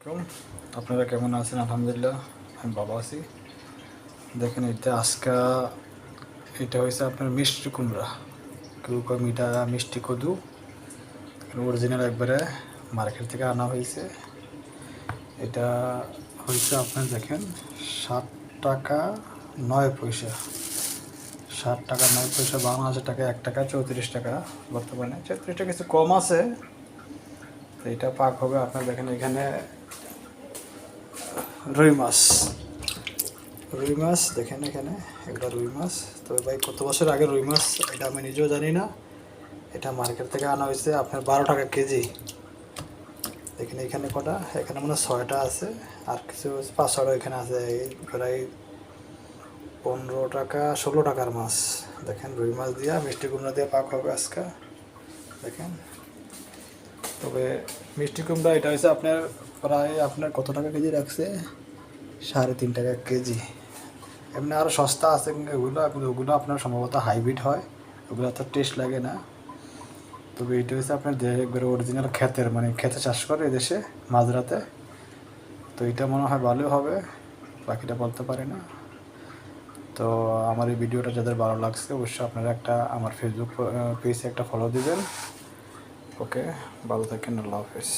আলাইকুম, আপনারা কেমন আছেন? আলহামদুলিল্লাহ আমি ভালো আছি। দেখেন এটা হয়েছে আপনার মিষ্টি কুমড়া, কেউ কেউ মিঠা মিষ্টি কদু, অরিজিনাল একবারে মার্কেট থেকে আনা হয়েছে। এটা হয়েছে আপনার দেখেন 60 টাকা 9 পয়সা, 60 টাকা 9 পয়সা, বাংলাদেশের টাকা 1 টাকা 34 টাকা, বর্তমানে 34 টাকা কিছু কম আছে। তো এটা পাক হবে আপনার দেখেন এখানে রুই মাছ, রুই মাছ দেখেন এখানে এগুলো রুই মাছ। তবে ভাই কত বছর আগে রুই মাছ এটা আমি নিজেও জানি না। এটা মার্কেট থেকে আনা হয়েছে আপনার 12 টাকা কেজি। দেখেন এখানে কটা, এখানে মনে হয় 6টা আছে, আর কিছু 5-6টা এখানে আছে। এই প্রায় 15 টাকা 16 টাকার মাছ। দেখেন রুই মাছ দিয়া মিষ্টি কুমড়া দিয়ে পাক হবে আজকে দেখেন। তবে মিষ্টি কুমড়া এটা হয়েছে আপনার প্রায় আপনার কত টাকা কেজি রাখছে, 3.5 টাকা কেজি। এমনি আরও সস্তা আছে ওগুলো, ওগুলো আপনার সম্ভবত হাইব্রিড হয়, ওগুলো তো টেস্ট লাগে না। তবে এটা হচ্ছে আপনার একবারে অরিজিনাল ক্ষেতের, মানে ক্ষেতে চাষ করে এদেশে মাঝরাতে। তো এটা মনে হয় ভালো হবে, বাকিটা বলতে পারি না। তো আমার এই ভিডিওটা যাদের ভালো লাগছে অবশ্যই আপনারা আমার ফেসবুক পেজে একটা ফলো দিবেন। ওকে, ভালো থাকেন, আল্লাহ হাফেজ।